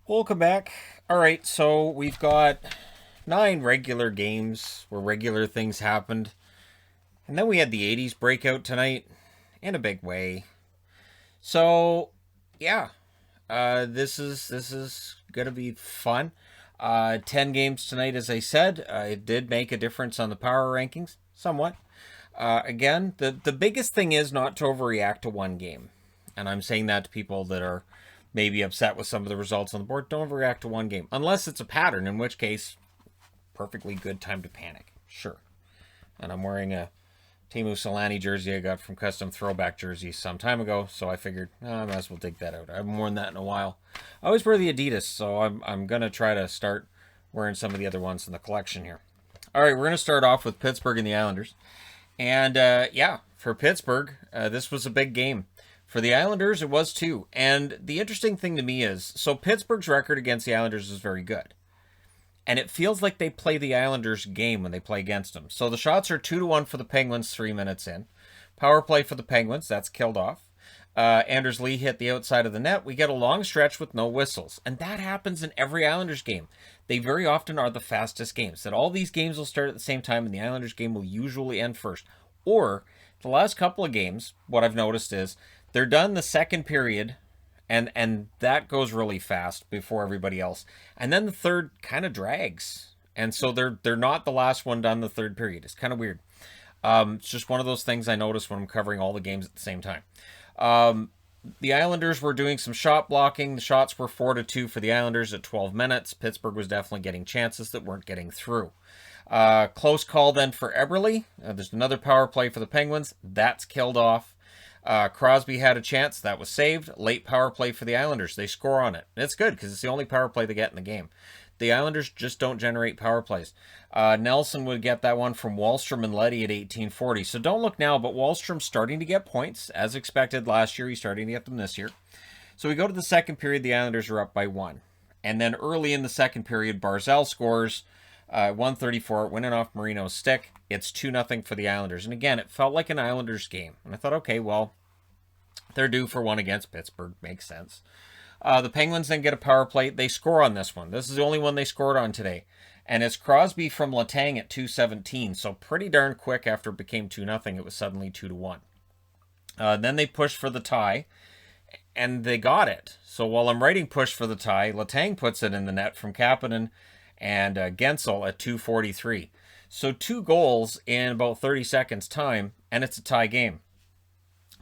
Welcome back. All right, so we've got 9 regular games where regular things happened. And then we had the 80s breakout tonight in a big way. So, yeah, this is going to be fun. 10 games tonight, as I said. It did make a difference on the power rankings, somewhat. Again, the biggest thing is not to overreact to one game. And I'm saying that to people that are maybe upset with some of the results on the board. Don't overreact to one game. Unless it's a pattern, in which case, perfectly good time to panic. Sure. And I'm wearing a Teemu Selanne jersey I got from Custom Throwback Jersey some time ago, so I figured, I might as well take that out. I haven't worn that in a while. I always wear the Adidas, so I'm going to try to start wearing some of the other ones in the collection here. All right, we're going to start off with Pittsburgh and the Islanders. And, yeah, for Pittsburgh, this was a big game. For the Islanders, it was too. And the interesting thing to me is, so Pittsburgh's record against the Islanders is very good. And it feels like they play the Islanders game when they play against them. So the shots are 2-1 for the Penguins 3 minutes in. Power play for the Penguins, that's killed off. Anders Lee hit the outside of the net. We get a long stretch with no whistles. And that happens in every Islanders game. They very often are the fastest games. That all these games will start at the same time and the Islanders game will usually end first. Or the last couple of games, what I've noticed is they're done the second period, and that goes really fast before everybody else. And then the third kind of drags. And so they're not the last one done the third period. It's kind of weird. It's just one of those things I notice when I'm covering all the games at the same time. The Islanders were doing some shot blocking. The shots were 4-2 for the Islanders at 12 minutes. Pittsburgh was definitely getting chances that weren't getting through. Close call then for Eberle. There's another power play for the Penguins. That's killed off. Crosby had a chance. That was saved. Late power play for the Islanders. They score on it. And it's good because it's the only power play they get in the game. The Islanders just don't generate power plays. Nelson would get that one from Wahlstrom and Leddy at 18:40. So don't look now, but Wahlstrom's starting to get points. As expected last year, he's starting to get them this year. So we go to the second period. The Islanders are up by 1. And then early in the second period, Barzal scores 134, winning off Marino's stick. It's 2-0 for the Islanders. And again, it felt like an Islanders game. And I thought, okay, well, they're due for one against Pittsburgh. Makes sense. The Penguins then get a power play. They score on this one. This is the only one they scored on today. And it's Crosby from Letang at 2:17. So pretty darn quick after it became 2-0, it was suddenly 2-1. Then they pushed for the tie. And they got it. So while I'm writing push for the tie, Letang puts it in the net from Kapanen and Gensel at 2:43. So 2 goals in about 30 seconds time, and it's a tie game.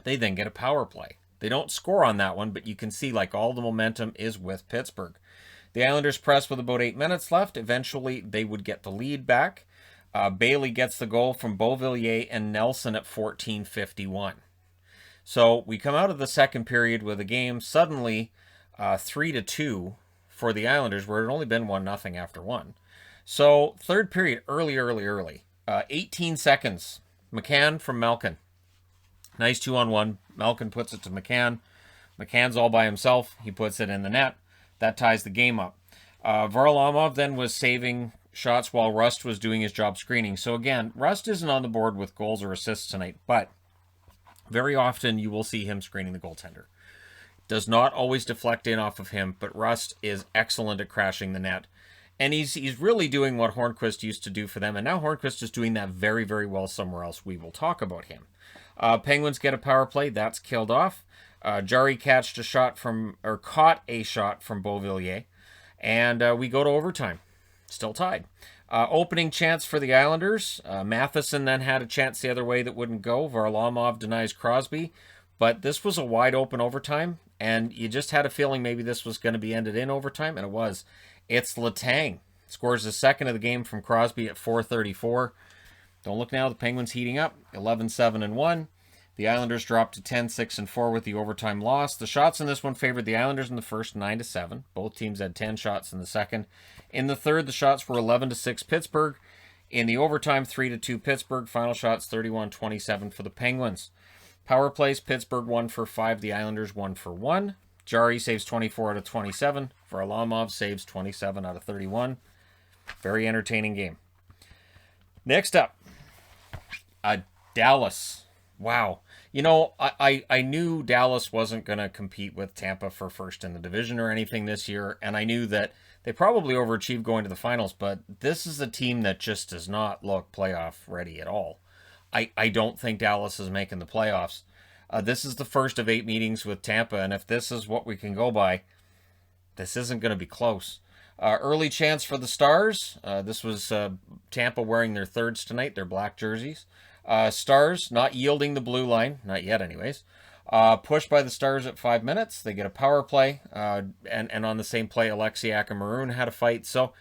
They then get a power play. They don't score on that one, but you can see like all the momentum is with Pittsburgh. The Islanders press with about 8 minutes left. Eventually, they would get the lead back. Bailey gets the goal from Beauvillier and Nelson at 14:51. So we come out of the second period with a game suddenly 3-2 for the Islanders, where it had only been 1-0 after 1. So third period, early. 18 seconds. McCann from Malkin. Nice 2-on-1. Malkin puts it to McCann. McCann's all by himself. He puts it in the net. That ties the game up. Varlamov then was saving shots while Rust was doing his job screening. So again, Rust isn't on the board with goals or assists tonight, but very often you will see him screening the goaltender. Does not always deflect in off of him, but Rust is excellent at crashing the net. And he's really doing what Hornquist used to do for them, and now Hornquist is doing that very, very well somewhere else. We will talk about him. Penguins get a power play. That's killed off. Jari caught a shot from Beauvillier. And we go to overtime. Still tied. Opening chance for the Islanders. Matheson then had a chance the other way that wouldn't go. Varlamov denies Crosby. But this was a wide open overtime. And you just had a feeling maybe this was going to be ended in overtime. And it was. It's Letang. Scores the second of the game from Crosby at 4:34. Don't look now. The Penguins heating up. 11-7-1. The Islanders dropped to 10-6-4 with the overtime loss. The shots in this one favored the Islanders in the first 9-7. Both teams had 10 shots in the second. In the third, the shots were 11-6 Pittsburgh. In the overtime, 3-2 Pittsburgh. Final shots 31-27 for the Penguins. Power plays, Pittsburgh 1 for 5. The Islanders 1 for 1. Jari saves 24 out of 27. Varlamov saves 27 out of 31. Very entertaining game. Next up, Dallas. Wow. You know, I knew Dallas wasn't going to compete with Tampa for first in the division or anything this year, and I knew that they probably overachieved going to the finals, but this is a team that just does not look playoff ready at all. I don't think Dallas is making the playoffs. This is the first of 8 meetings with Tampa, and if this is what we can go by, this isn't going to be close. Early chance for the Stars. This was Tampa wearing their thirds tonight, their black jerseys. Stars not yielding the blue line, not yet anyways. Pushed by the Stars at 5 minutes. They get a power play, and on the same play, Alexiak and Maroon had a fight. So,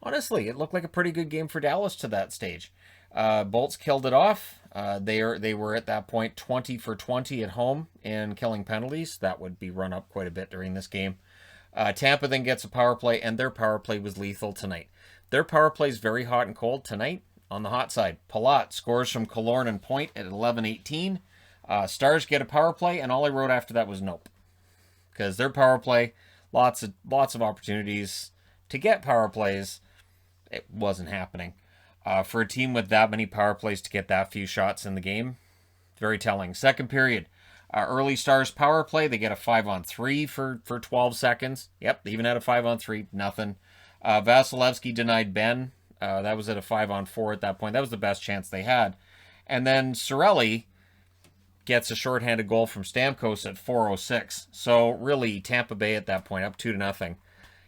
honestly, it looked like a pretty good game for Dallas to that stage. Bolts killed it off. They were at that point 20 for 20 at home in killing penalties. That would be run up quite a bit during this game. Tampa then gets a power play, and their power play was lethal tonight. Their power play is very hot and cold tonight. On the hot side, Palat scores from Killorn and Point at 11:18. Stars get a power play, and all I wrote after that was nope, because their power play, lots of opportunities to get power plays, it wasn't happening. For a team with that many power plays to get that few shots in the game, very telling. Second period, early Stars power play, they get a 5-on-3 for 12 seconds. Yep, they even had a 5-on-3, nothing. Vasilevsky denied Ben. That was at a 5-on-4 at that point. That was the best chance they had. And then Cirelli gets a shorthanded goal from Stamkos at 4:06. So really, Tampa Bay at that point up 2-0.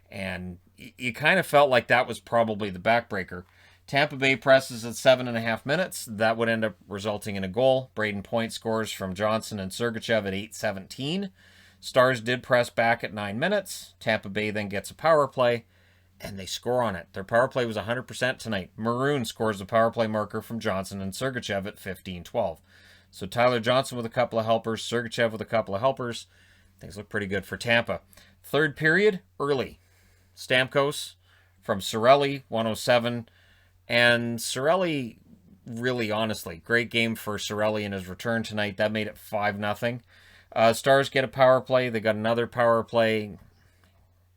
And you kind of felt like that was probably the backbreaker. Tampa Bay presses at 7.5 minutes. That would end up resulting in a goal. Braden Point scores from Johnson and Sergachev at 8:17. Stars did press back at 9 minutes. Tampa Bay then gets a power play, and they score on it. Their power play was 100% tonight. Maroon scores the power play marker from Johnson and Sergachev at 15:12. So Tyler Johnson with a couple of helpers, Sergachev with a couple of helpers. Things look pretty good for Tampa. Third period, early. Stamkos from Cirelli, 107. And Cirelli, really honestly, great game for Cirelli in his return tonight. That made it 5-0. Stars get a power play. They got another power play.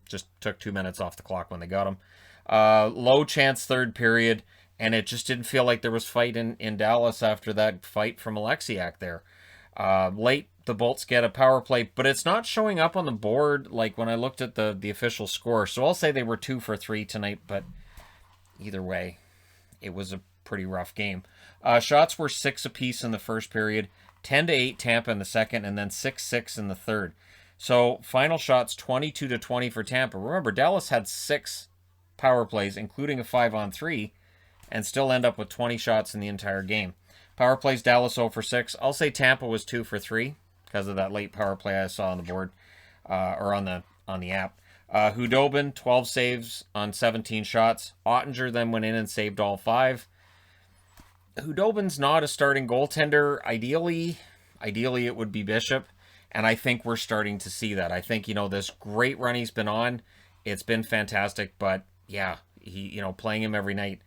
Just took 2 minutes off the clock when they got them. Low chance third period, and it just didn't feel like there was fight in Dallas after that fight from Alexiak there. Late, the Bolts get a power play, but it's not showing up on the board like when I looked at the official score. So I'll say they were 2 for 3 tonight, but either way, it was a pretty rough game. Shots were 6 apiece in the first period, 10-8 Tampa in the second, and then 6-6 in the third. So final shots 22-20 for Tampa. Remember, Dallas had 6 power plays, including a 5-on-3, and still end up with 20 shots in the entire game. Power plays, Dallas 0 for 6. I'll say Tampa was 2 for 3 because of that late power play I saw on the board or on the app. Hudobin, 12 saves on 17 shots. Ottinger then went in and saved all 5. Hudobin's not a starting goaltender. Ideally it would be Bishop, and I think we're starting to see that. I think, this great run he's been on, it's been fantastic, but yeah, he, playing him every night.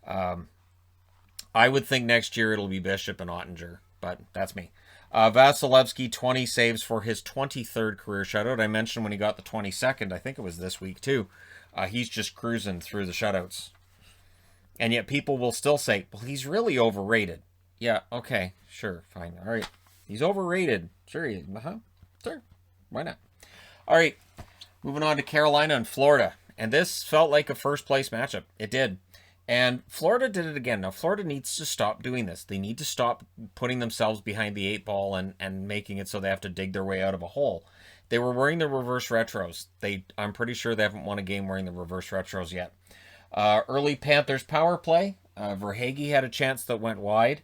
I would think next year it'll be Bishop and Ottinger, but that's me. Vasilevsky, 20 saves for his 23rd career shutout. I mentioned when he got the 22nd, I think it was this week too. He's just cruising through the shutouts. And yet people will still say, well, he's really overrated. Yeah, okay, sure, fine. All right, he's overrated. Sure, sure, why not? All right, moving on to Carolina and Florida. And this felt like a first-place matchup. It did. And Florida did it again. Now, Florida needs to stop doing this. They need to stop putting themselves behind the 8 ball and making it so they have to dig their way out of a hole. They were wearing the reverse retros. I'm pretty sure they haven't won a game wearing the reverse retros yet. Early Panthers power play. Verhaeghe had a chance that went wide.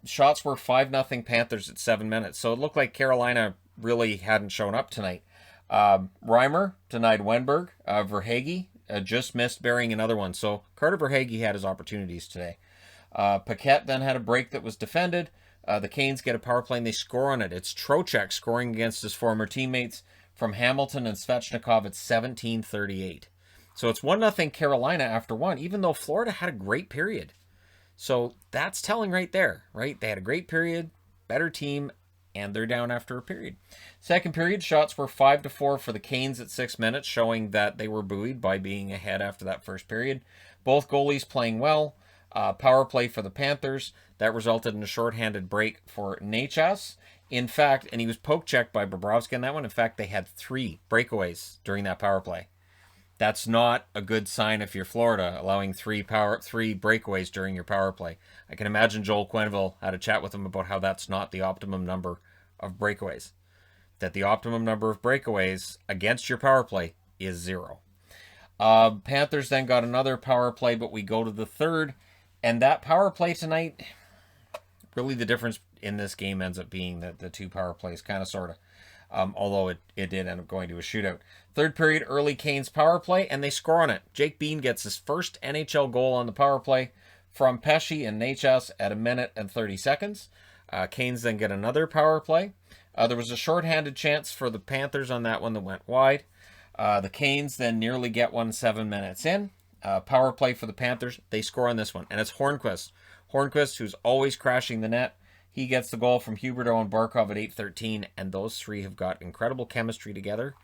Shots were 5-0 Panthers at 7 minutes. So it looked like Carolina really hadn't shown up tonight. Reimer denied Wenberg. Verhaeghe just missed burying another one. So Carter Verhaeghe had his opportunities today. Paquette then had a break that was defended. The Canes get a power play and they score on it. It's Trocheck scoring against his former teammates from Hamilton and Svechnikov at 17:38. So it's 1-0 Carolina after 1, even though Florida had a great period. So that's telling right there, right? They had a great period, better team, and they're down after a period. Second period, shots were 5-4 for the Canes at 6 minutes, showing that they were buoyed by being ahead after that first period. Both goalies playing well. Power play for the Panthers. That resulted in a shorthanded break for Necas. In fact, and he was poke checked by Bobrovsky on that one. In fact, they had 3 breakaways during that power play. That's not a good sign if you're Florida, allowing 3 breakaways during your power play. I can imagine Joel Quenneville had a chat with him about how that's not the optimum number of breakaways. That the optimum number of breakaways against your power play is 0. Panthers then got another power play, but we go to the third. And that power play tonight, really the difference in this game ends up being that the 2 power plays, kind of, sort of. Although it did end up going to a shootout. Third period, early Canes power play, and they score on it. Jake Bean gets his first NHL goal on the power play from Pesce and Necas at 1 minute and 30 seconds. Canes then get another power play. There was a shorthanded chance for the Panthers on that one that went wide. The Canes then nearly get one 7 minutes in. Power play for the Panthers. They score on this one, and it's Hornqvist. Hornqvist, who's always crashing the net. He gets the goal from Huberdeau and Barkov at 8:13, and those 3 have got incredible chemistry together.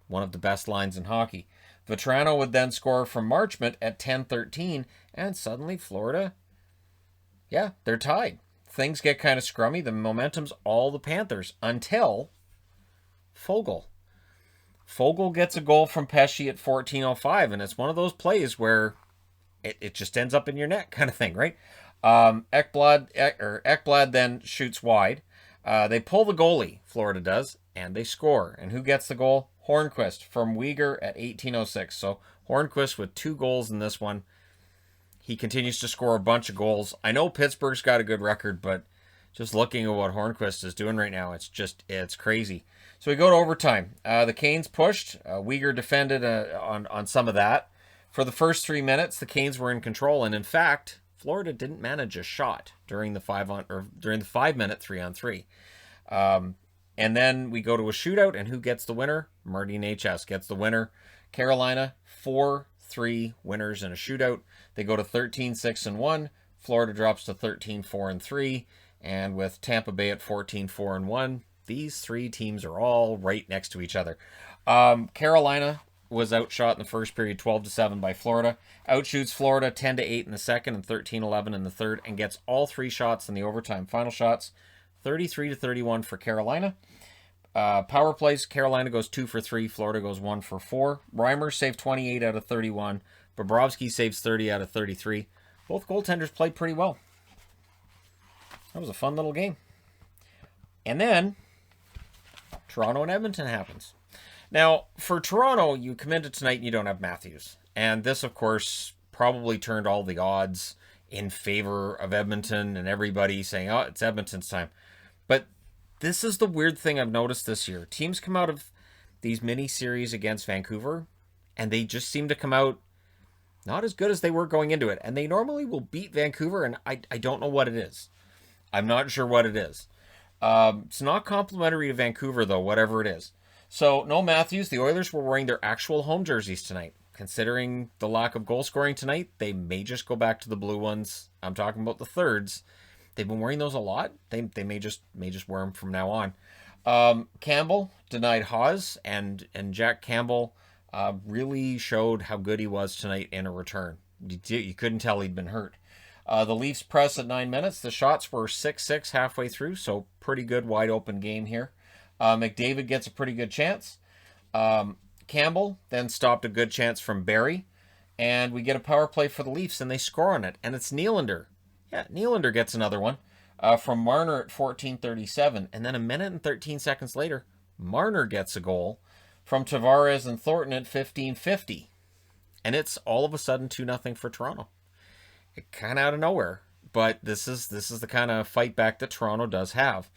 One of the best lines in hockey. Vetrano would then score from Marchment at 10:13, and suddenly Florida, they're tied. Things get kind of scrummy. The momentum's all the Panthers until Foegele. Foegele gets a goal from Pesce at 14:05, and it's one of those plays where it just ends up in your net kind of thing, right? Ekblad then shoots wide. They pull the goalie, Florida does, and they score. And who gets the goal? Hornqvist from Uyghur at 18:06. So Hornqvist with 2 goals in this one. He continues to score a bunch of goals. I know Pittsburgh's got a good record, but just looking at what Hornqvist is doing right now, it's crazy. So we go to overtime. The Canes pushed. Uyghur defended on some of that. For the first 3 minutes, the Canes were in control, and in fact, Florida didn't manage a shot during the 5-minute 3-on-3. And then we go to a shootout, and who gets the winner? Marty Necas gets the winner. Carolina, 4-3 winners in a shootout. They go to 13-6-1. Florida drops to 13-4-3. And with Tampa Bay at 14-4-1, these 3 teams are all right next to each other. Carolina was outshot in the first period 12-7 by Florida. Outshoots Florida 10-8 in the second and 13-11 in the third, and gets all 3 shots in the overtime final shots. 33-31 for Carolina. Power plays, Carolina goes 2 for 3, Florida goes 1 for 4. Reimer saved 28 out of 31. Bobrovsky saves 30 out of 33. Both goaltenders played pretty well. That was a fun little game. And then Toronto and Edmonton happens. Now, for Toronto, you come into tonight and you don't have Matthews. And this, of course, probably turned all the odds in favor of Edmonton and everybody saying, oh, it's Edmonton's time. But this is the weird thing I've noticed this year. Teams come out of these mini-series against Vancouver, and they just seem to come out not as good as they were going into it. And they normally will beat Vancouver, and I don't know what it is. I'm not sure what it is. It's not complimentary to Vancouver, though, whatever it is. So, no Matthews. The Oilers were wearing their actual home jerseys tonight. Considering the lack of goal scoring tonight, they may just go back to the blue ones. I'm talking about the thirds. They've been wearing those a lot. They may just wear them from now on. Campbell denied Haas, and Jack Campbell really showed how good he was tonight in a return. You couldn't tell he'd been hurt. The Leafs press at 9 minutes. The shots were 6-6 halfway through, so pretty good wide open game here. McDavid gets a pretty good chance. Campbell then stopped a good chance from Barrie, and we get a power play for the Leafs, and they score on it, and it's Nylander. Yeah, Nylander gets another one from Marner at 14:37, and then 1 minute and 13 seconds later, Marner gets a goal from Tavares and Thornton at 15:50, and it's all of a sudden 2-0 for Toronto. It kind of out of nowhere, but this is the kind of fight back that Toronto does have.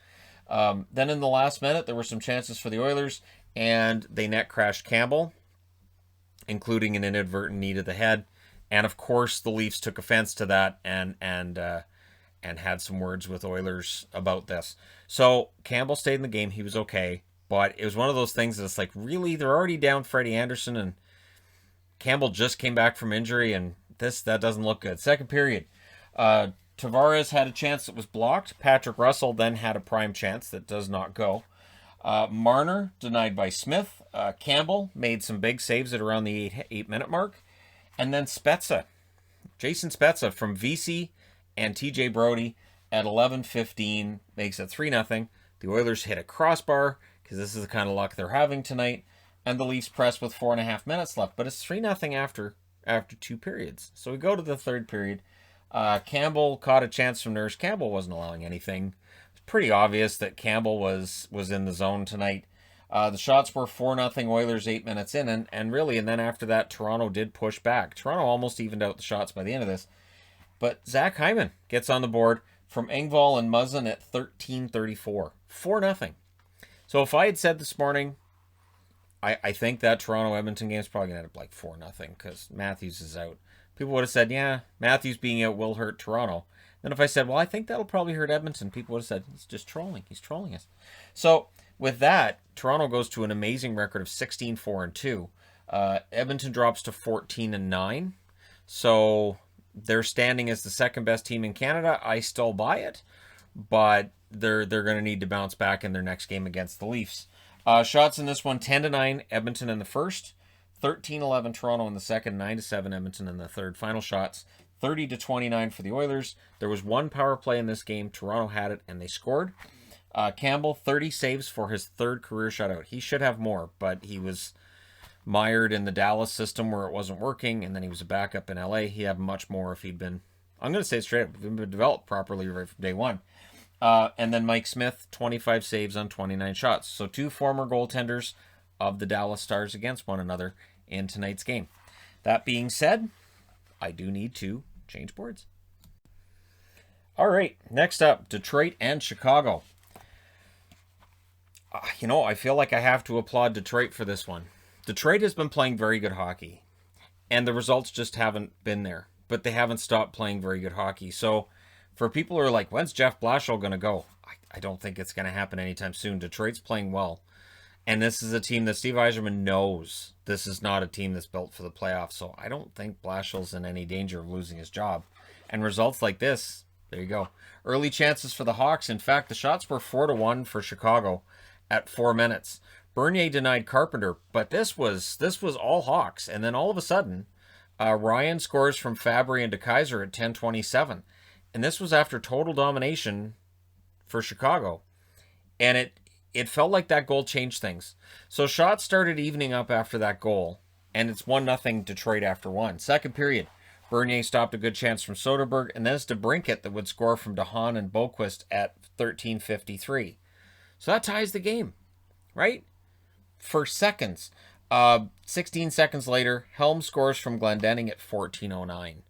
Then in the last minute, there were some chances for the Oilers, and they net crashed Campbell, including an inadvertent knee to the head. And of course, the Leafs took offense to that and had some words with Oilers about this. So Campbell stayed in the game; he was okay, but it was one of those things that's like, really, they're already down Freddie Anderson, and Campbell just came back from injury, and that doesn't look good. Second period. Tavares had a chance that was blocked. Patrick Russell then had a prime chance that does not go. Marner denied by Smith. Campbell made some big saves at around the 8-minute mark. And then Spezza Jason Spezza from VC and TJ Brody at 11:15 makes it 3-0. The Oilers hit a crossbar because this is the kind of luck they're having tonight, and the Leafs press with 4.5 minutes left. But it's 3-0 after 2 periods. So we go to the third period. Campbell caught a chance from Nurse. Campbell wasn't allowing anything. It's pretty obvious that Campbell was in the zone tonight. The shots were 4-0 Oilers 8 minutes in, and then after that, Toronto did push back. Toronto almost evened out the shots by the end of this. But Zach Hyman gets on the board from Engvall and Muzzin at 13:34. 4-0. So if I had said this morning, I think that Toronto-Edmonton game is probably going to end up like 4-0 because Matthews is out. People would have said, yeah, Matthews being out will hurt Toronto. Then if I said, well, I think that'll probably hurt Edmonton, people would have said, he's just trolling. He's trolling us. So with that, Toronto goes to an amazing record of 16-4-2. Edmonton drops to 14-9. So they're standing as the second best team in Canada. I still buy it, but they're going to need to bounce back in their next game against the Leafs. Shots in this one, 10-9 Edmonton in the first, 13-11 Toronto in the second, 9-7 Edmonton in the third. Final shots, 30-29 for the Oilers. There was one power play in this game. Toronto had it, and they scored. Campbell, 30 saves for his third career shutout. He should have more, but he was mired in the Dallas system where it wasn't working, and then he was a backup in LA. He'd have much more if he'd been, I'm going to say it straight up, if he'd been developed properly right from day one. And then Mike Smith, 25 saves on 29 shots. So 2 former goaltenders of the Dallas Stars against one another in tonight's game. That being said, I do need to change boards. All right, next up, Detroit and Chicago. I feel like I have to applaud Detroit for this one. Detroit has been playing very good hockey, and the results just haven't been there. But they haven't stopped playing very good hockey. So for people who are like, when's Jeff Blashill going to go? I don't think it's going to happen anytime soon. Detroit's playing well. And this is a team that Steve Yzerman knows this is not a team that's built for the playoffs. So I don't think Blashill's in any danger of losing his job. And results like this, there you go. Early chances for the Hawks. In fact, the shots were 4-1 for Chicago at 4 minutes. Bernier denied Carpenter, but this was all Hawks. And then all of a sudden, Ryan scores from Fabry and DeKaiser at 10:27. And this was after total domination for Chicago. And it felt like that goal changed things. So shots started evening up after that goal. And it's 1-0 Detroit after one. Second period, Bernier stopped a good chance from Soderberg. And then it's DeBrincat that would score from DeHaan and Boquist at 13:53. So that ties the game, right? For seconds. 16 seconds later, Helm scores from Glendening at 14:09.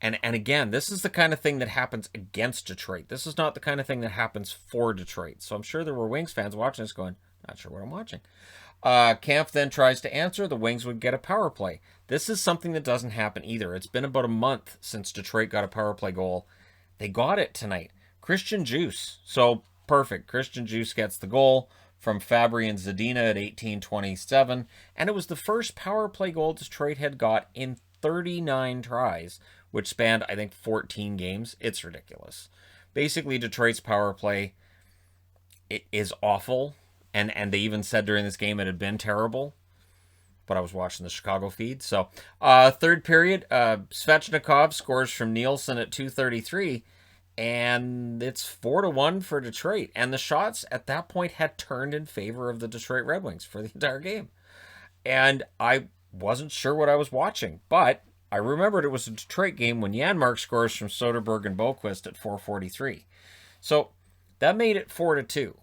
And again, this is the kind of thing that happens against Detroit. This is not the kind of thing that happens for Detroit. So I'm sure there were Wings fans watching this going, not sure what I'm watching. Kampf then tries to answer. The Wings would get a power play. This is something that doesn't happen either. It's been about a month since Detroit got a power play goal. They got it tonight. Christian Juice. So perfect. Christian Juice gets the goal from Fabry and Zadina at 18:27. And it was the first power play goal Detroit had got in 39 tries, which spanned, I think, 14 games. It's ridiculous. Basically, Detroit's power play is awful. And they even said during this game it had been terrible. But I was watching the Chicago feed. So, third period, Svechnikov scores from Nielsen at 2:33. And it's 4-1 for Detroit. And the shots at that point had turned in favor of the Detroit Red Wings for the entire game. And I wasn't sure what I was watching. But I remembered it was a Detroit game when Janmark scores from Soderberg and Boquist at 4:43. So that made it 4-2.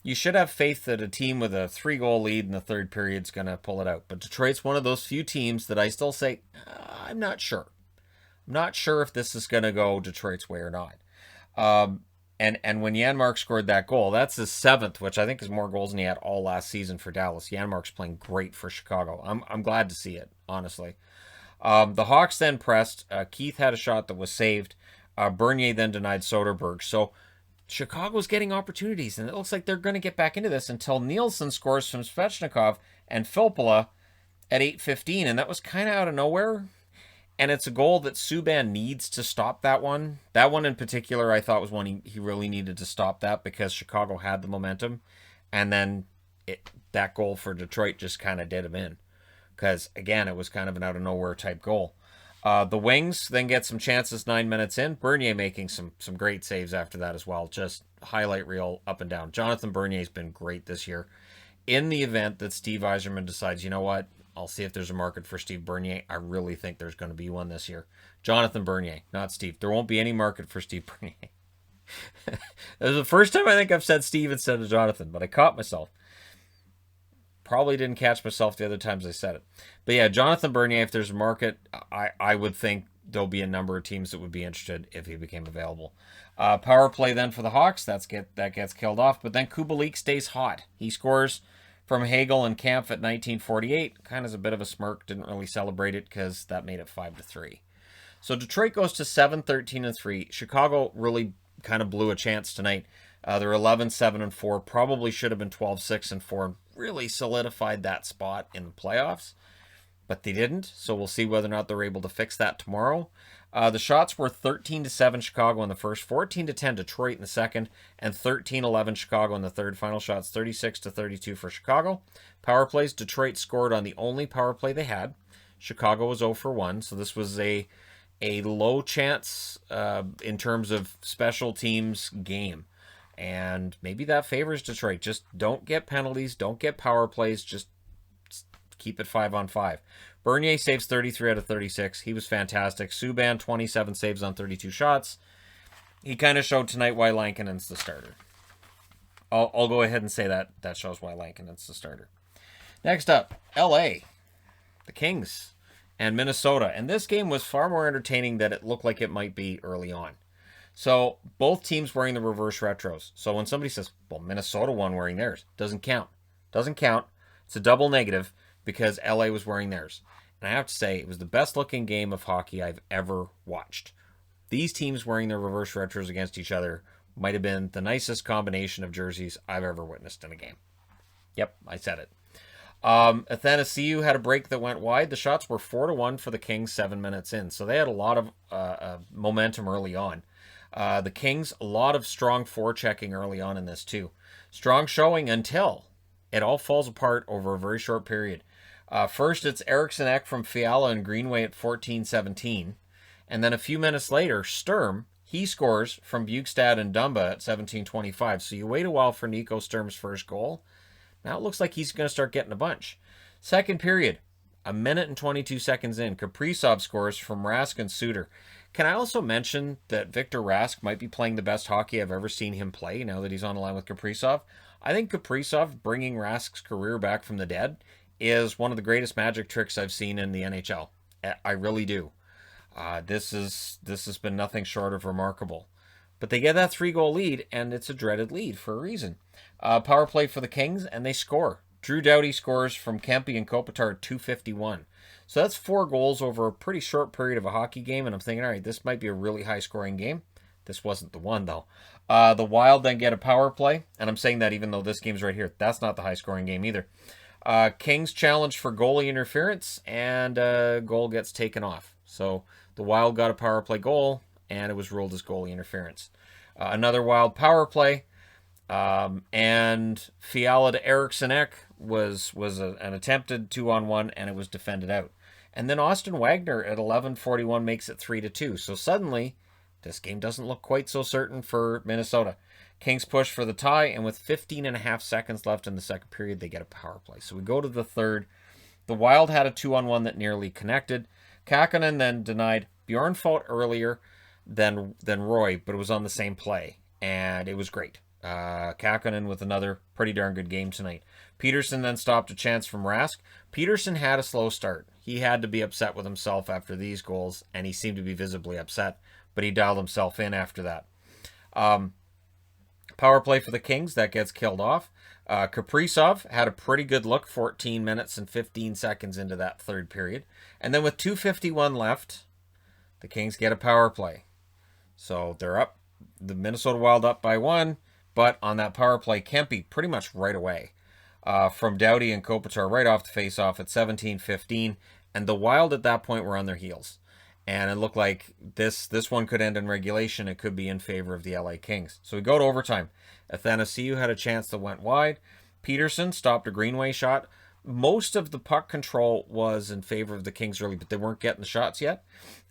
You should have faith that a team with a 3-goal lead in the third period is going to pull it out. But Detroit's one of those few teams that I still say, I'm not sure. I'm not sure if this is going to go Detroit's way or not. And when Janmark scored that goal, that's his 7th, which I think is more goals than he had all last season for Dallas. Janmark's playing great for Chicago. I'm glad to see it, honestly. The Hawks then pressed. Keith had a shot that was saved. Bernier then denied Soderberg. So Chicago's getting opportunities, and it looks like they're going to get back into this until Nielsen scores from Svechnikov and Filppula at 8:15, and that was kind of out of nowhere. And it's a goal that Subban needs to stop that one. That one in particular, I thought was one he really needed to stop that because Chicago had the momentum. And then that goal for Detroit just kind of did him in. Because, again, it was kind of an out-of-nowhere type goal. The Wings then get some chances 9 minutes in. Bernier making some great saves after that as well. Just highlight reel up and down. Jonathan Bernier's been great this year. In the event that Steve Yzerman decides, you know what, I'll see if there's a market for Steve Bernier. I really think there's going to be one this year. Jonathan Bernier, not Steve. There won't be any market for Steve Bernier. This is the first time I think I've said Steve instead of Jonathan, but I caught myself. Probably didn't catch myself the other times I said it. But yeah, Jonathan Bernier, if there's a market, I would think there'll be a number of teams that would be interested if he became available. Power play then for the Hawks. That gets killed off. But then Kubalik stays hot. He scores from Hagel and Kampf at 1948. Kind of as a bit of a smirk. Didn't really celebrate it because that made it 5-3. So Detroit goes to 7-13-3. Chicago really kind of blew a chance tonight. They're 11-7-4. Probably should have been 12-6-4. Really solidified that spot in the playoffs, but they didn't. So we'll see whether or not they're able to fix that tomorrow. The shots were 13-7 Chicago in the first, 14-10 Detroit in the second, and 13-11 Chicago in the third. Final shots 36-32 for Chicago. Power plays, Detroit scored on the only power play they had. Chicago was 0 for 1, so this was a low chance in terms of special teams game. And maybe that favors Detroit. Just don't get penalties, don't get power plays, just keep it 5-on-5. Bernier saves 33 out of 36. He was fantastic. Subban, 27 saves on 32 shots. He kind of showed tonight why Lankinen's the starter. I'll go ahead and say that shows why Lankinen's the starter. Next up, LA, the Kings, and Minnesota. And this game was far more entertaining than it looked like it might be early on. So both teams wearing the reverse retros. So when somebody says, well, Minnesota won wearing theirs, doesn't count. Doesn't count. It's a double negative because LA was wearing theirs. And I have to say, it was the best looking game of hockey I've ever watched. These teams wearing their reverse retros against each other might have been the nicest combination of jerseys I've ever witnessed in a game. Yep, I said it. Athanasiou had a break that went wide. The shots were 4-1 for the Kings 7 minutes in. So they had a lot of momentum early on. The Kings, a lot of strong forechecking early on in this too. Strong showing until it all falls apart over a very short period. First, it's Eriksson Ek from Fiala and Greenway at 14-17. And then a few minutes later, Sturm, he scores from Bjugstad and Dumba at 17-25. So you wait a while for Nico Sturm's first goal. Now it looks like he's going to start getting a bunch. Second period, a minute and 22 seconds in, Kaprizov scores from Rask and Suter. Can I also mention that Victor Rask might be playing the best hockey I've ever seen him play now that he's on the line with Kaprizov? I think Kaprizov bringing Rask's career back from the dead is one of the greatest magic tricks I've seen in the NHL. I really do. This has been nothing short of remarkable. But they get that 3-goal lead, and it's a dreaded lead for a reason. Power play for the Kings, and they score. Drew Doughty scores from Kempe and Kopitar at 2:51. So that's 4 goals over a pretty short period of a hockey game, and I'm thinking, all right, this might be a really high-scoring game. This wasn't the one, though. The Wild then get a power play, and I'm saying that even though this game's right here. That's not the high-scoring game either. Kings challenge for goalie interference, and a goal gets taken off. So the Wild got a power play goal, and it was ruled as goalie interference. Another Wild power play, and Fiala to Eriksson Ek was an attempted 2-on-1, and it was defended out. And then Austin Wagner at 11:41 makes it 3-2. So suddenly, this game doesn't look quite so certain for Minnesota. Kings push for the tie, and with 15.5 seconds left in the second period, they get a power play. So we go to the third. The Wild had a 2-on-1 that nearly connected. Kakkonen then denied Bjornfot earlier than Roy, but it was on the same play, and it was great. Kakkonen with another pretty darn good game tonight. Peterson then stopped a chance from Rask. Peterson had a slow start. He had to be upset with himself after these goals, and he seemed to be visibly upset, but he dialed himself in after that. Power play for the Kings, that gets killed off. Kaprizov had a pretty good look 14 minutes and 15 seconds into that third period. And then with 2:51 left, the Kings get a power play. So they're up, the Minnesota Wild up by 1, but on that power play, Kempe pretty much right away. From Doughty and Kopitar right off the face-off at 17-15, and the Wild at that point were on their heels. And it looked like this one could end in regulation. It could be in favor of the LA Kings. So we go to overtime. Athanasiou had a chance that went wide. Peterson stopped a Greenway shot, Most of the puck control was in favor of the Kings early, but they weren't getting the shots yet.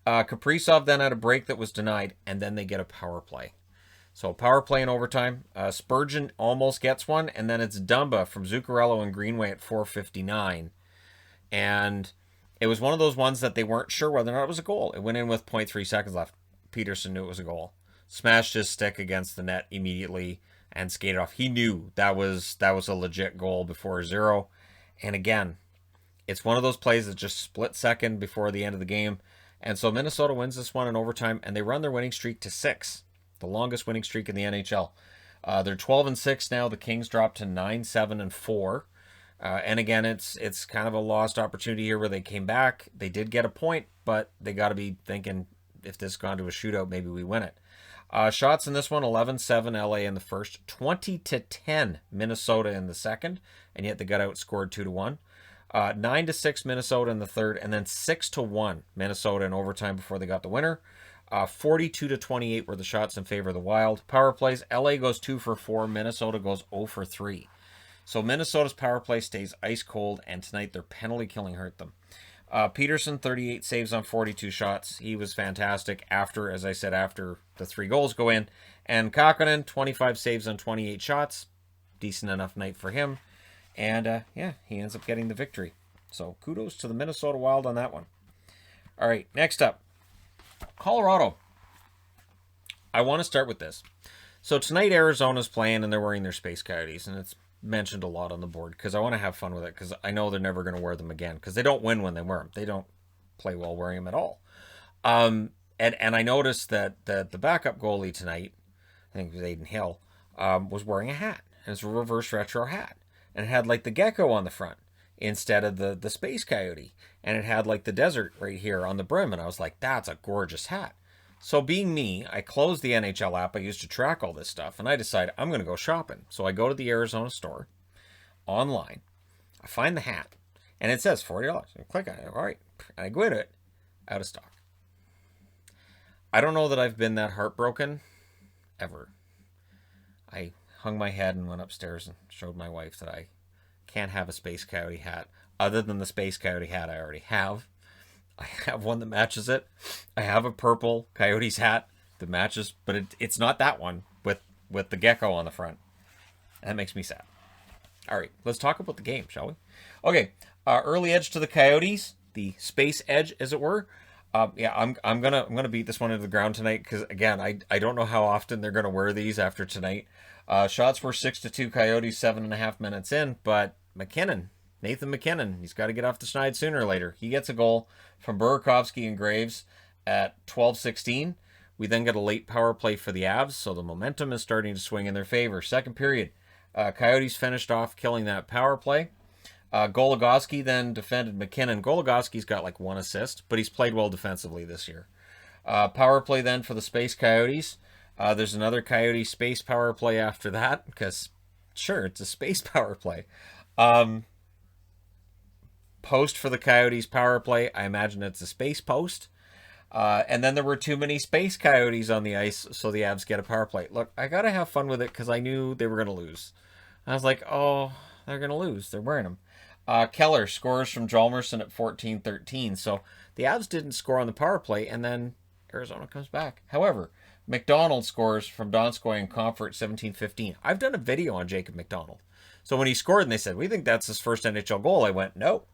Kaprizov then had a break that was denied, and then they get a power play. So power play in overtime. Spurgeon almost gets one, and then it's Dumba from Zuccarello and Greenway at 4:59. And it was one of those ones that they weren't sure whether or not it was a goal. It went in with 0.3 seconds left. Peterson knew it was a goal. Smashed his stick against the net immediately and skated off. He knew that was a legit goal before 0. And again, it's one of those plays that just split second before the end of the game. And so Minnesota wins this one in overtime, and they run their winning streak to 6, the longest winning streak in the NHL. They're 12-6 now. The Kings dropped to 9-7-4. And again, it's kind of a lost opportunity here where they came back. They did get a point, but they got to be thinking, if this gone to a shootout, maybe we win it. Shots in this one, 11-7 LA in the first, 20-10 Minnesota in the second, and yet they got outscored 2-1. 9-6 Minnesota in the third, and then 6-1 Minnesota in overtime before they got the winner. 42-28 were the shots in favor of the Wild. Power plays, LA goes 2 for 4, Minnesota goes 0 for 3. So Minnesota's power play stays ice cold, and tonight their penalty killing hurt them. Peterson, 38 saves on 42 shots. He was fantastic after, as I said, after the 3 goals go in. And Kakkonen, 25 saves on 28 shots. Decent enough night for him. And, yeah, he ends up getting the victory. So kudos to the Minnesota Wild on that one. All right, next up, Colorado. I want to start with this. So tonight Arizona's playing, and they're wearing their Space Coyotes, and it's mentioned a lot on the board because I want to have fun with it because I know they're never going to wear them again because they don't win when they wear them. They don't play well wearing them at all. And I noticed that the backup goalie tonight, I think it was Aiden Hill, was wearing a hat. And it's a reverse retro hat. And it had like the gecko on the front instead of the Space Coyote. And it had like the desert right here on the brim. And I was like, that's a gorgeous hat. So being me, I closed the NHL app I used to track all this stuff, and I decide I'm going to go shopping. So I go to the Arizona store online. I find the hat, and it says $40. I click on it. All right. And I go to it. Out of stock. I don't know that I've been that heartbroken ever. I hung my head and went upstairs and showed my wife that I can't have a Space Coyote hat other than the Space Coyote hat I already have. I have one that matches it. I have a purple Coyotes hat that matches, but it's not that one with the gecko on the front. That makes me sad. All right, let's talk about the game, shall we? Okay, early edge to the Coyotes, the space edge, as it were. Yeah, I'm gonna beat this one into the ground tonight because again, I don't know how often they're gonna wear these after tonight. Shots were 6-2 Coyotes, 7.5 minutes in, but Nathan McKinnon, he's got to get off the schneid sooner or later. He gets a goal from Burakovsky and Graves at 12:16. We then get a late power play for the Avs, so the momentum is starting to swing in their favor. Second period, Coyotes finished off killing that power play. Goligoski then defended McKinnon. Goligoski's got like 1 assist, but he's played well defensively this year. Power play then for the Space Coyotes. There's another Coyote space power play after that, because sure, it's a space power play. Post for the Coyotes power play. I imagine it's a space post. And then there were too many Space Coyotes on the ice, so the Avs get a power play. Look, I got to have fun with it because I knew they were going to lose. I was like, oh, they're going to lose. They're wearing them. Keller scores from Hjalmarsson at 14:13. So the Avs didn't score on the power play, and then Arizona comes back. However, McDonald scores from Donskoy and Comfort 17:15. I've done a video on Jacob McDonald. So when he scored and they said, we think that's his first NHL goal, I went, no,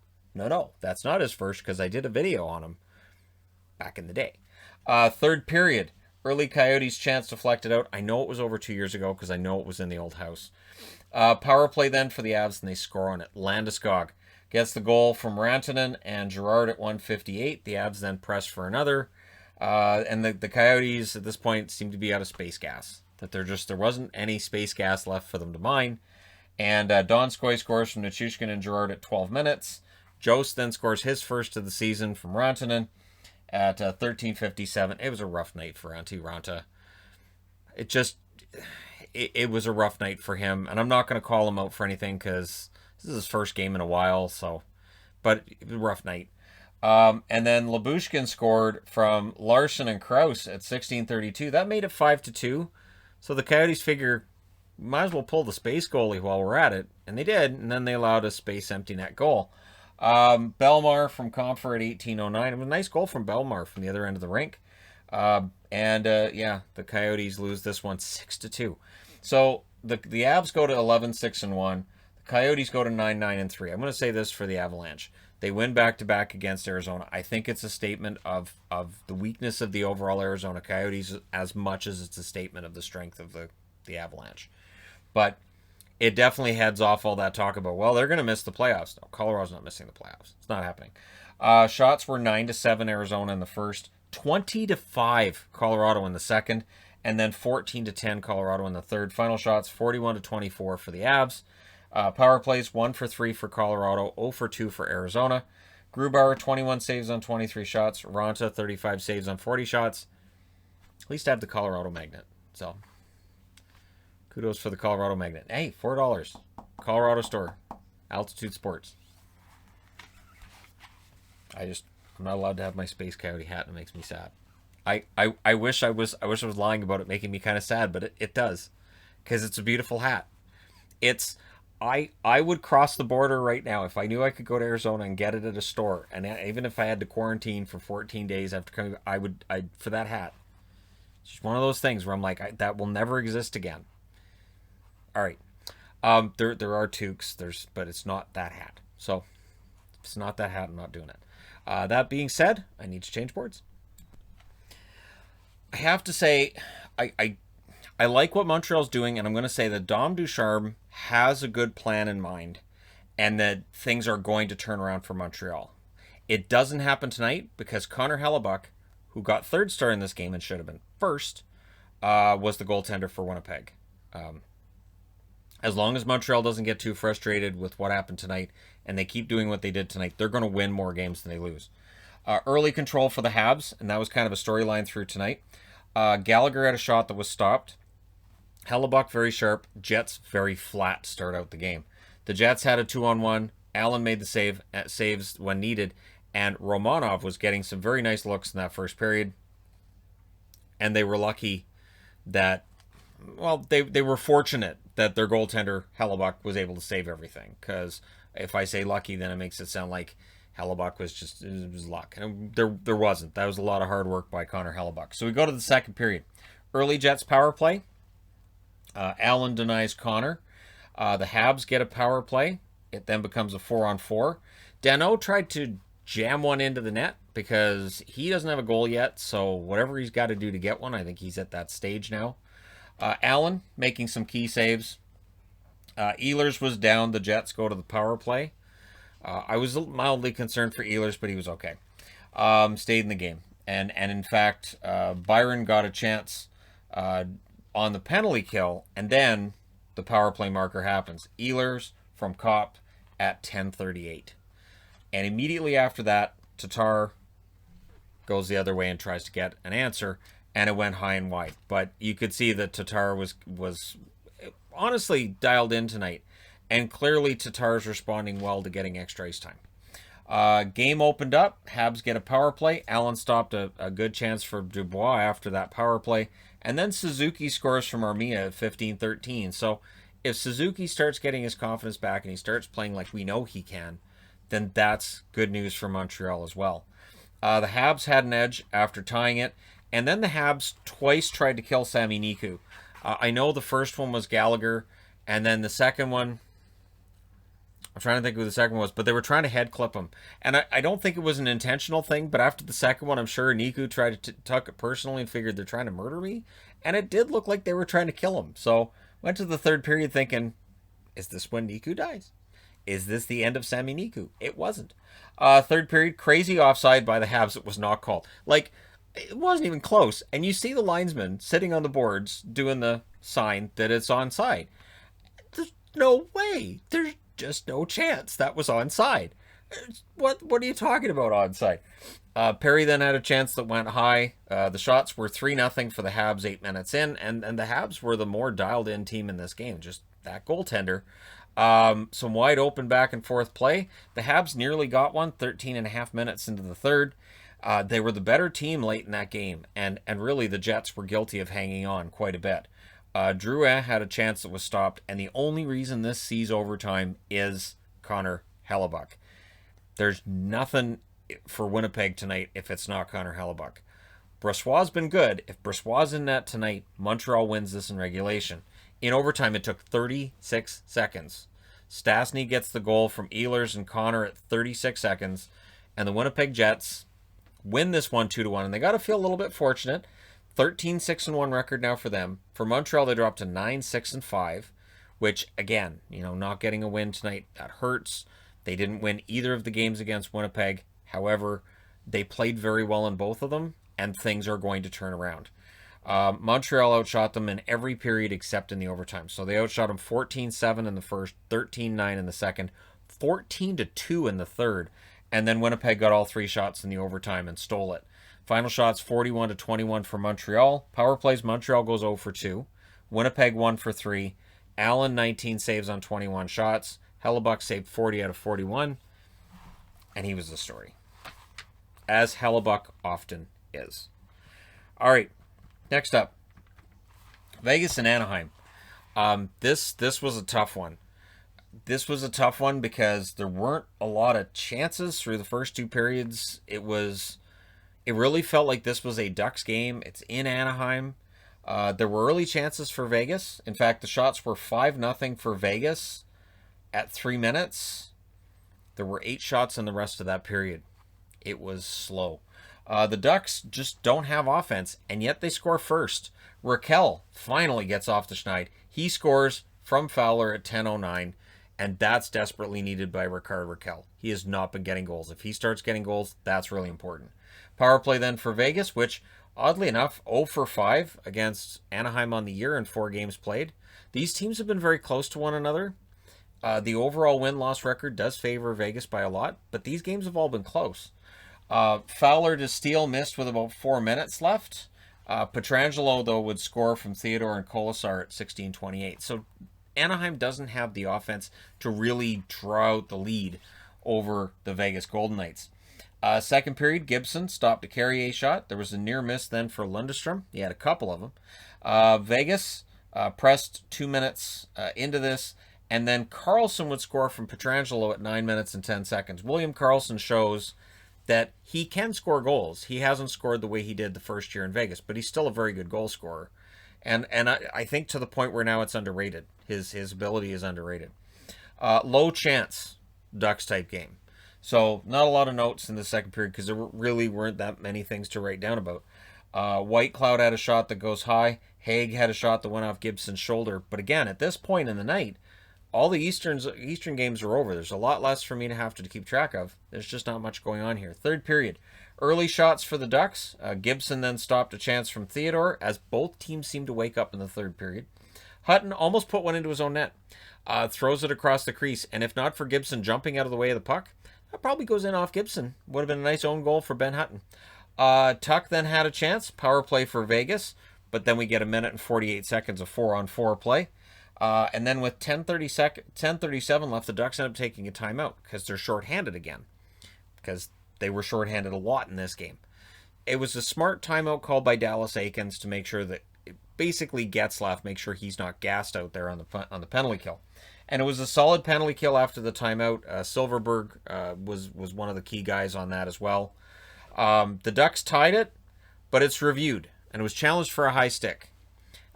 that's not his first because I did a video on him back in the day. Third period, early Coyotes chance deflected out. I know it was over 2 years ago because I know it was in the old house. Power play then for the Avs, and they score on it. Landeskog gets the goal from Rantanen and Girard at 1:58. The Avs then press for another. And the Coyotes at this point seem to be out of space gas. That there wasn't any space gas left for them to mine. And Donskoy scores from Nichushkin and Girard at 12 minutes. Jost then scores his first of the season from Rantanen at 13:57. It was a rough night for Antti Ranta. It was a rough night for him, and I'm not going to call him out for anything because this is his first game in a while. But it was a rough night. And then Lyubushkin scored from Larson and Krause at 16:32. That made it 5-2. So the Coyotes figure might as well pull the space goalie while we're at it. And they did, and then they allowed a space empty net goal. Belmar from Comfort at 1809. It was a nice goal from Belmar from the other end of the rink. Yeah, the Coyotes lose this one 6-2. So the Avs go to 11-6-1. The Coyotes go to 9-9-3. I'm going to say this for the Avalanche. They win back-to-back against Arizona. I think it's a statement of the weakness of the overall Arizona Coyotes as much as it's a statement of the strength of the Avalanche. But it definitely heads off all that talk about, well, they're going to miss the playoffs. No, Colorado's not missing the playoffs. It's not happening. Shots were 9-7 Arizona in the first, 20-5 Colorado in the second, and then 14-10 Colorado in the third. Final shots 41-24 for the Avs. Power plays 1 for 3 for Colorado, 0 for 2 for Arizona. Grubauer 21 saves on 23 shots. Ronta 35 saves on 40 shots. At least I have the Colorado Magnet. So kudos for the Colorado Magnet. Hey, $4. Colorado store. Altitude Sports. I'm not allowed to have my Space Coyote hat, and it makes me sad. I wish I was lying about it making me kind of sad, but it does. Because it's a beautiful hat. I would cross the border right now if I knew I could go to Arizona and get it at a store, and even if I had to quarantine for 14 days after coming, I'd for that hat. It's just one of those things where I'm like, that will never exist again. All right, there are toques, but it's not that hat. So if it's not that hat, I'm not doing it. That being said, I need to change boards. I have to say, I like what Montreal's doing, and I'm going to say that Dom Ducharme has a good plan in mind and that things are going to turn around for Montreal. It doesn't happen tonight because Connor Hellebuck, who got third star in this game and should have been first, was the goaltender for Winnipeg. As long as Montreal doesn't get too frustrated with what happened tonight and they keep doing what they did tonight, they're going to win more games than they lose. Early control for the Habs, and that was kind of a storyline through tonight. Gallagher had a shot that was stopped. Hellebuck very sharp. Jets very flat to start out the game. The Jets had a 2-on-1. Allen made the saves when needed, and Romanov was getting some very nice looks in that first period. And they were lucky that, well, they were fortunate that their goaltender Hellebuck was able to save everything. Because if I say lucky, then it makes it sound like Hellebuck it was luck. And there wasn't. That was a lot of hard work by Connor Hellebuck. So we go to the second period. Early Jets power play. Allen denies Connor. The Habs get a power play. It then becomes a 4-on-4. Danault tried to jam one into the net because he doesn't have a goal yet. So whatever he's got to do to get one, I think he's at that stage now. Allen making some key saves. Ehlers was down. The Jets go to the power play. I was mildly concerned for Ehlers, but he was okay. Stayed in the game. And in fact, Byron got a chance on the penalty kill, and then the power play marker happens. Ehlers from Kopp at 10:38. And immediately after that, Tatar goes the other way and tries to get an answer, and it went high and wide. But you could see that Tatar was honestly dialed in tonight. And clearly Tatar's responding well to getting extra ice time. Game opened up. Habs get a power play. Allen stopped a good chance for Dubois after that power play. And then Suzuki scores from Armia at 15-13. So if Suzuki starts getting his confidence back and he starts playing like we know he can, then that's good news for Montreal as well. The Habs had an edge after tying it. And then the Habs twice tried to kill Sami Niku. I know the first one was Gallagher. And then the second one, I'm trying to think who the second one was, but they were trying to head clip him. And I don't think it was an intentional thing, but after the second one, I'm sure Niku tried to tuck it personally and figured they're trying to murder me. And it did look like they were trying to kill him. So went to the third period thinking, is this when Niku dies? Is this the end of Sami Niku? It wasn't. Third period, crazy offside by the Habs. It was not called. Like, it wasn't even close. And you see the linesman sitting on the boards doing the sign that it's onside. There's no way. There's just no chance that was onside. What are you talking about onside? Perry then had a chance that went high. The shots were 3-0 for the Habs 8 minutes in, and the Habs were the more dialed in team in this game. Just that goaltender. Some wide open back and forth play. The Habs nearly got one 13.5 minutes into the third. They were the better team late in that game, and really the Jets were guilty of hanging on quite a bit. Drouin had a chance that was stopped, and the only reason this sees overtime is Connor Hellebuyck. There's nothing for Winnipeg tonight if it's not Connor Hellebuyck. Brossoit's been good. If Brossoit's in net tonight, Montreal wins this in regulation. In overtime, it took 36 seconds. Stastny gets the goal from Ehlers and Connor at 36 seconds, and the Winnipeg Jets win this one 2-1, and they got to feel a little bit fortunate. 13-6-1 record now for them. For Montreal, they dropped to 9-6-5, which, again, not getting a win tonight, that hurts. They didn't win either of the games against Winnipeg. However, they played very well in both of them, and things are going to turn around. Montreal outshot them in every period except in the overtime. So they outshot them 14-7 in the first, 13-9 in the second, 14-2 in the third, and then Winnipeg got all 3 shots in the overtime and stole it. Final shots 41-21 for Montreal. Power plays, Montreal goes 0 for 2. Winnipeg 1 for 3. Allen 19 saves on 21 shots. Hellebuyck saved 40 out of 41. And he was the story, as Hellebuyck often is. All right, next up, Vegas and Anaheim. This was a tough one. This was a tough one because there weren't a lot of chances through the first 2 periods. It really felt like this was a Ducks game. It's in Anaheim. There were early chances for Vegas. In fact, the shots were 5-0 for Vegas at 3 minutes. There were 8 shots in the rest of that period. It was slow. The Ducks just don't have offense, and yet they score first. Raquel finally gets off the schneid. He scores from Fowler at 10:09, and that's desperately needed by Rickard Rakell. He has not been getting goals. If he starts getting goals, that's really important. Power play then for Vegas, which, oddly enough, 0 for 5 against Anaheim on the year in 4 games played. These teams have been very close to one another. The overall win-loss record does favor Vegas by a lot, but these games have all been close. Fowler to Steele missed with about 4 minutes left. Pietrangelo, though, would score from Theodore and COL-ARI at 16:28. So Anaheim doesn't have the offense to really draw out the lead over the Vegas Golden Knights. Second period, Gibson stopped a Carrier shot. There was a near miss then for Lundestrom. He had a couple of them. Vegas pressed 2 minutes into this, and then Carlson would score from Pietrangelo at 9 minutes and 10 seconds. William Karlsson shows that he can score goals. He hasn't scored the way he did the first year in Vegas, but he's still a very good goal scorer. And I think to the point where now it's underrated. His ability is underrated. Low chance Ducks type game. So not a lot of notes in the second period because there really weren't that many things to write down about. Whitecloud had a shot that goes high. Haig had a shot that went off Gibson's shoulder. But again, at this point in the night, all the Eastern games are over. There's a lot less for me to have to keep track of. There's just not much going on here. Third period. Early shots for the Ducks. Gibson then stopped a chance from Theodore as both teams seemed to wake up in the third period. Hutton almost put one into his own net. Throws it across the crease. And if not for Gibson jumping out of the way of the puck, that probably goes in off Gibson. Would have been a nice own goal for Ben Hutton. Tuck then had a chance. Power play for Vegas. But then we get a minute and 48 seconds of 4-on-4 play. And then with 10:37 left, the Ducks end up taking a timeout because they're shorthanded again. Because they were shorthanded a lot in this game. It was a smart timeout called by Dallas Aikens to make sure that basically Getzlaff make sure he's not gassed out there on the penalty kill. And it was a solid penalty kill after the timeout. Silverberg was one of the key guys on that as well. The Ducks tied it, but it's reviewed. And it was challenged for a high stick.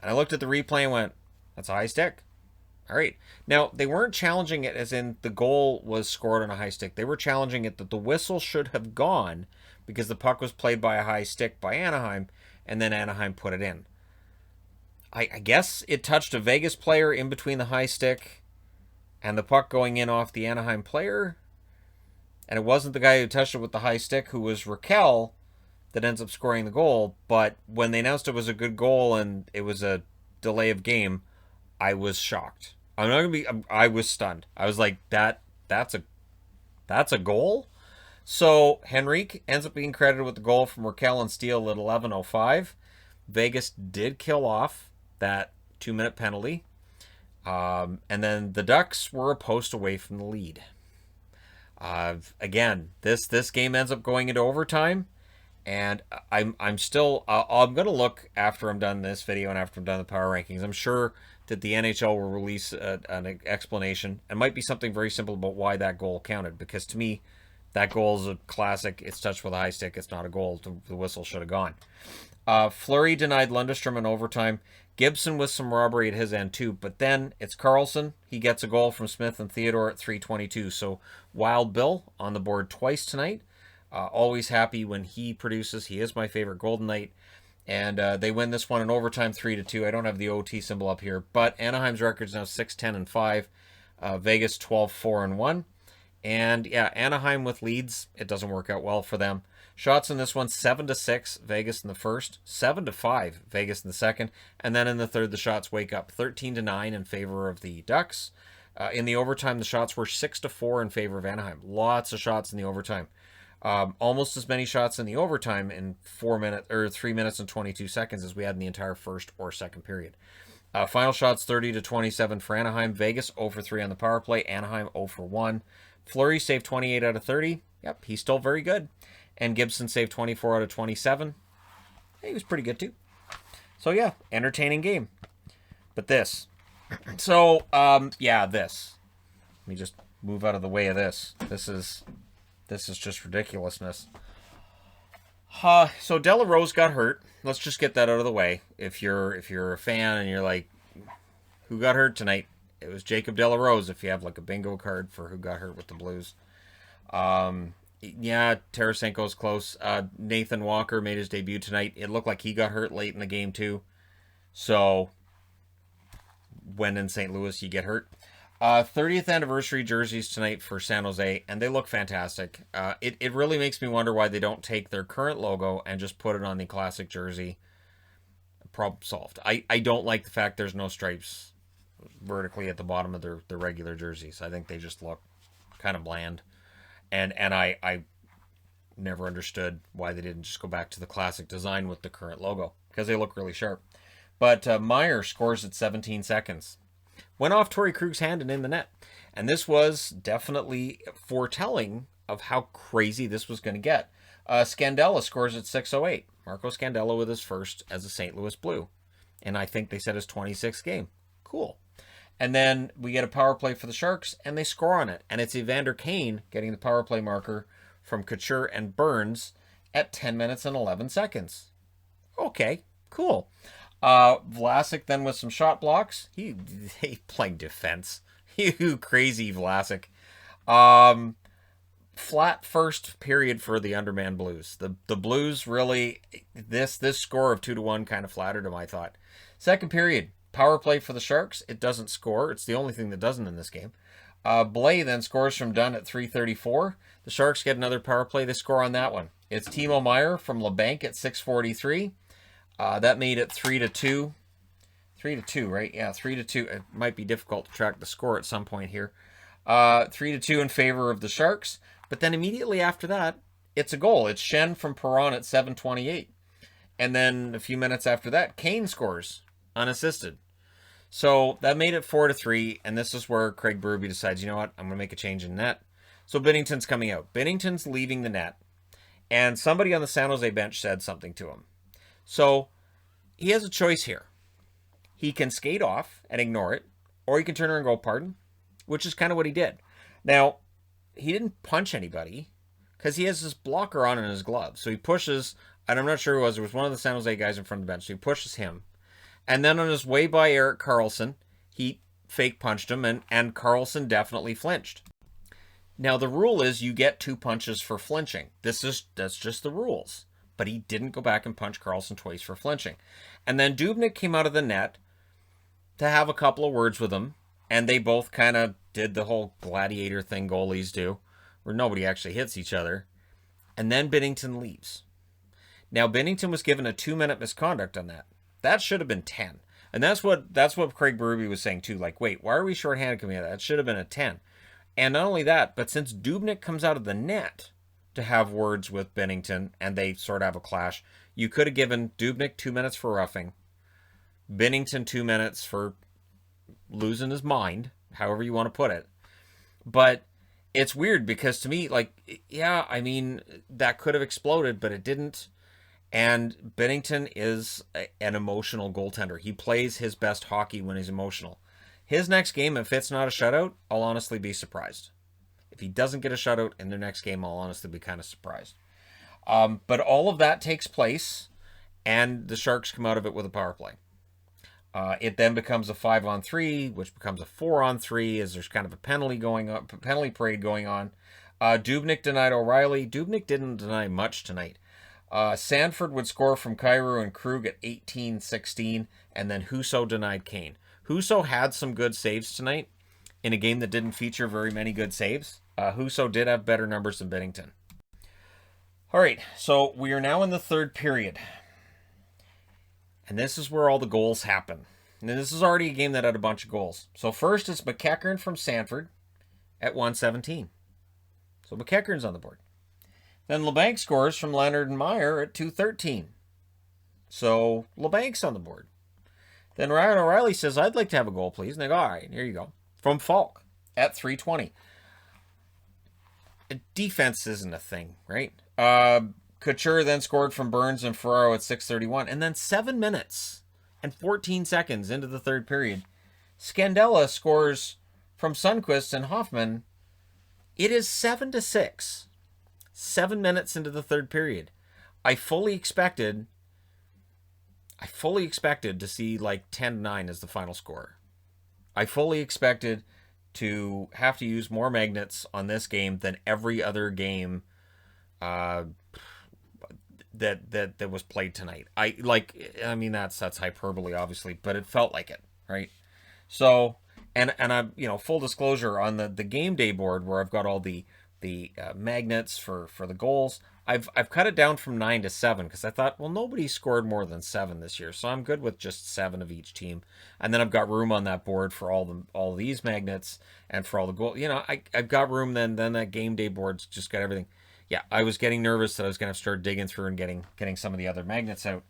And I looked at the replay and went, that's a high stick? All right. Now, they weren't challenging it as in the goal was scored on a high stick. They were challenging it that the whistle should have gone because the puck was played by a high stick by Anaheim, and then Anaheim put it in. I guess it touched a Vegas player in between the high stick and the puck going in off the Anaheim player. And it wasn't the guy who touched it with the high stick, who was Raquel, that ends up scoring the goal. But when they announced it was a good goal and it was a delay of game, I was shocked. I was stunned. I was like, that's a goal? So Henrique ends up being credited with the goal from Raquel and Steele at 11:05. Vegas did kill off that 2-minute penalty. And then the Ducks were a post away from the lead. Again, this game ends up going into overtime. And I'm still I'm gonna look after I'm done this video and after I'm done the power rankings. I'm sure that the NHL will release an explanation. It might be something very simple about why that goal counted, because to me, that goal is a classic. It's touched with a high stick. It's not a goal. The whistle should have gone. Fleury denied Lundestrom in overtime. Gibson with some robbery at his end too. But then it's Carlson. He gets a goal from Smith and Theodore at 3:22. So Wild Bill on the board twice tonight. Always happy when he produces. He is my favorite Golden Knight. And they win this one in overtime 3-2. I don't have the OT symbol up here. But Anaheim's record is now 6-10-5. Vegas 12-4-1. And yeah, Anaheim with leads. It doesn't work out well for them. Shots in this one, 7-6, Vegas in the first, 7-5, Vegas in the second, and then in the third, the shots wake up, 13-9 in favor of the Ducks. In the overtime, the shots were 6-4 in favor of Anaheim. Lots of shots in the overtime. Almost as many shots in the overtime in 3 minutes and 22 seconds as we had in the entire first or second period. Final shots 30-27 for Anaheim. Vegas 0-3 on the power play. Anaheim 0-1. Fleury saved 28 out of 30. Yep, he's still very good. And Gibson saved 24 out of 27. He was pretty good too. So yeah, entertaining game. But this. So, yeah, this. Let me just move out of the way of this. This is just ridiculousness. So Della Rose got hurt. Let's just get that out of the way. If you're a fan and you're like, who got hurt tonight? It was Jacob Della Rose. If you have like a bingo card for who got hurt with the Blues. Yeah, Tarasenko's close. Nathan Walker made his debut tonight. It looked like he got hurt late in the game too. So when in St. Louis, you get hurt. 30th anniversary jerseys tonight for San Jose, and they look fantastic. It really makes me wonder why they don't take their current logo and just put it on the classic jersey. Problem solved. I don't like the fact there's no stripes vertically at the bottom of their regular jerseys. I think they just look kind of bland. And I never understood why they didn't just go back to the classic design with the current logo, because they look really sharp. But Meyer scores at 17 seconds. Went off Torrey Krug's hand and in the net. And this was definitely foretelling of how crazy this was going to get. Scandella scores at 6:08. Marco Scandella with his first as a St. Louis Blue. And I think they said his 26th game. Cool. And then we get a power play for the Sharks, and they score on it. And it's Evander Kane getting the power play marker from Couture and Burns at 10 minutes and 11 seconds. Okay, cool. Vlasic then with some shot blocks. He playing defense. You crazy Vlasic. Flat first period for the Underman Blues. The Blues really, this score of 2-1 kind of flattered them, I thought. Second period. Power play for the Sharks. It doesn't score. It's the only thing that doesn't in this game. Blaine then scores from Dunn at 3:34. The Sharks get another power play. They score on that one. It's Timo Meier from LeBanc at 6:43. That made it 3-2. 3-2, right? Yeah, 3-2. It might be difficult to track the score at some point here. 3-2 in favor of the Sharks. But then immediately after that, it's a goal. It's Shen from Perron at 7:28. And then a few minutes after that, Kane scores unassisted. So that made it 4-3, and this is where Craig Berube decides, you know what, I'm going to make a change in net. So Binnington's coming out. Binnington's leaving the net, and somebody on the San Jose bench said something to him. So he has a choice here. He can skate off and ignore it, or he can turn around and go, pardon, which is kind of what he did. Now, he didn't punch anybody because he has this blocker on in his glove. So he pushes, and I'm not sure who it was one of the San Jose guys in front of the bench. So he pushes him. And then on his way by Erik Karlsson, he fake punched him, and Karlsson definitely flinched. Now, the rule is you get 2 punches for flinching. That's just the rules. But he didn't go back and punch Karlsson twice for flinching. And then Dubnyk came out of the net to have a couple of words with him, and they both kind of did the whole gladiator thing goalies do, where nobody actually hits each other. And then Binnington leaves. Now, Binnington was given a 2-minute misconduct on that. That should have been 10. And that's what Craig Berube was saying too. Like, wait, why are we shorthanded coming out of that? It should have been a 10. And not only that, but since Dubnyk comes out of the net to have words with Binnington, and they sort of have a clash, you could have given Dubnyk 2 minutes for roughing, Binnington 2 minutes for losing his mind, however you want to put it. But It's weird because to me, like, yeah, I mean, that could have exploded, but it didn't. And Bennington is an emotional goaltender. He plays his best hockey when he's emotional. His next game, if it's not a shutout, I'll honestly be surprised. If he doesn't get a shutout in their next game, I'll honestly be kind of surprised. But all of that takes place, and the Sharks come out of it with a power play. It then becomes a 5-on-3, which becomes a 4-on-3 as there's kind of a penalty parade going on. Dubnyk denied O'Reilly. Dubnyk didn't deny much tonight. Sanford would score from Kyrou and Krug at 18-16, and then Husso denied Kane. Husso had some good saves tonight in a game that didn't feature very many good saves. Husso did have better numbers than Bennington. All right, so we are now in the third period. And this is where all the goals happen. And this is already a game that had a bunch of goals. So first it's McEachern from Sanford at 1:17. So McEachern's on the board. Then LeBanc scores from Leonard and Meyer at 2:13. So LeBanc's on the board. Then Ryan O'Reilly says, I'd like to have a goal, please. And they go, all right, here you go. From Falk at 3:20. Defense isn't a thing, right? Couture then scored from Burns and Ferraro at 6:31. And then 7 minutes and 14 seconds into the third period, Scandella scores from Sundqvist and Hoffman. It is 7-6. 7 minutes into the third period. I fully expected to see like 10-9 as the final score. I fully expected to have to use more magnets on this game than every other game that was played tonight. I mean that's hyperbole obviously, but it felt like it, right? So and I'm, full disclosure, on the game day board where I've got all the magnets for the goals, I've cut it down from 9 to 7 because I thought, well, nobody scored more than 7 this year, so I'm good with just 7 of each team. And then I've got room on that board for all these magnets and for all the goals. I've got room. Then that game day board's just got everything. Yeah, I was getting nervous that I was going to start digging through and getting some of the other magnets out.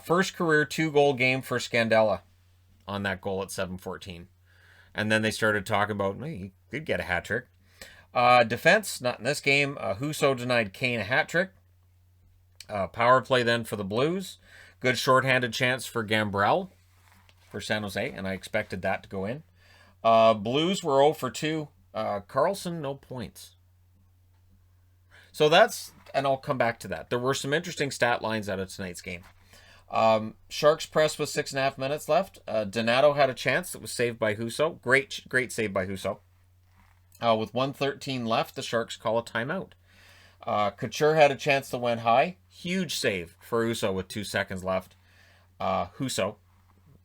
First career 2-goal game for Scandella on that goal at 7:14. And then they started talking about, he could get a hat trick. Defense, not in this game. Husso denied Kane a hat trick. Power play then for the Blues. Good shorthanded chance for Gambrell for San Jose, and I expected that to go in. Blues were 0 for 2. Carlson, no points. So that's, and I'll come back to that. There were some interesting stat lines out of tonight's game. Sharks press with 6.5 minutes left. Donato had a chance that was saved by Husso. Great save by Husso. With 1:13 left, the Sharks call a timeout. Couture had a chance that went high. Huge save for Husso with 2 seconds left. Husso.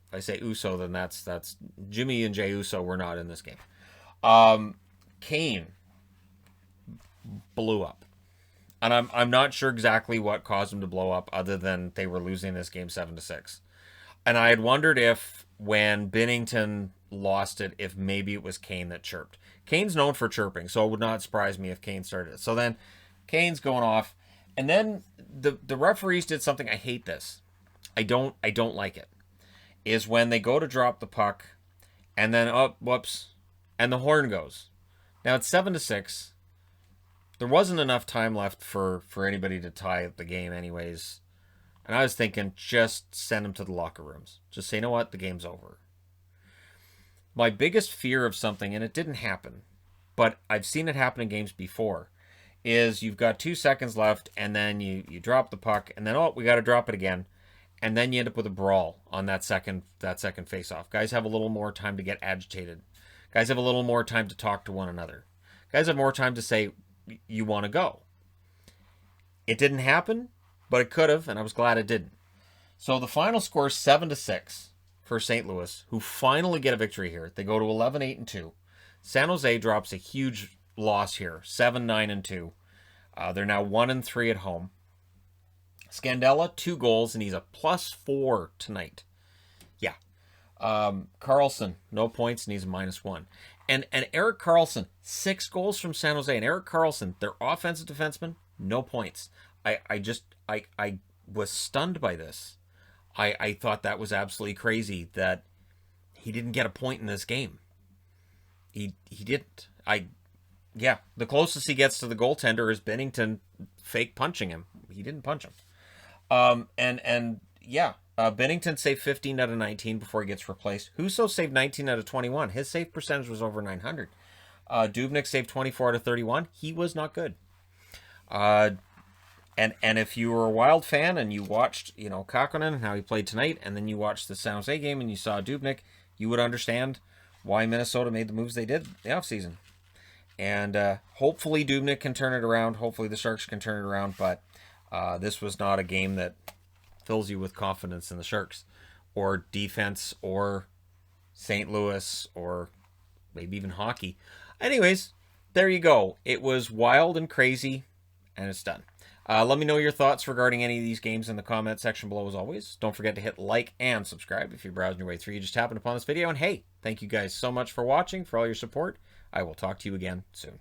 If I say Uso, then that's Jimmy and Jay Uso were not in this game. Kane blew up. And I'm not sure exactly what caused him to blow up other than they were losing this game 7-6. And I had wondered if when Binnington lost it, if maybe it was Kane that chirped. Kane's known for chirping, so it would not surprise me if Kane started it. So then Kane's going off. And then the referees did something. I hate this. I don't like it. Is when they go to drop the puck and then, oh, whoops, and the horn goes. Now it's 7-6. There wasn't enough time left for anybody to tie up the game anyways. And I was thinking, just send them to the locker rooms. Just say, you know what, the game's over. My biggest fear of something, and it didn't happen, but I've seen it happen in games before, is you've got 2 seconds left, and then you drop the puck, and then, oh, we got to drop it again. And then you end up with a brawl on that second face-off. Guys have a little more time to get agitated. Guys have a little more time to talk to one another. Guys have more time to say, you want to go. It didn't happen, but it could have, and I was glad it didn't. So the final score is 7-6 for St. Louis, who finally get a victory here. They go to 11-8-2. San Jose drops a huge loss here, 7-9-2. They're now 1-3 at home. Scandella, 2 goals, and he's a +4 tonight. Yeah. Carlson, no points, and he's a -1. And Erik Karlsson, 6 goals from San Jose. And Erik Karlsson, their offensive defenseman, no points. I was stunned by this. I thought that was absolutely crazy that he didn't get a point in this game. He didn't. Yeah, the closest he gets to the goaltender is Binnington fake punching him. He didn't punch him. And yeah, Binnington saved 15 out of 19 before he gets replaced. Husso saved 19 out of 21. His save percentage was over 900. Dubnyk saved 24 out of 31. He was not good. And if you were a Wild fan and you watched, Kakkonen and how he played tonight, and then you watched the San Jose game and you saw Dubnyk, you would understand why Minnesota made the moves they did the offseason. And hopefully Dubnyk can turn it around. Hopefully the Sharks can turn it around. But this was not a game that fills you with confidence in the Sharks or defense or St. Louis or maybe even hockey. Anyways, there you go. It was wild and crazy, and it's done. Let me know your thoughts regarding any of these games in the comment section below as always. Don't forget to hit like and subscribe if you're browsing your way through. You just happened upon this video. And hey, thank you guys so much for watching, for all your support. I will talk to you again soon.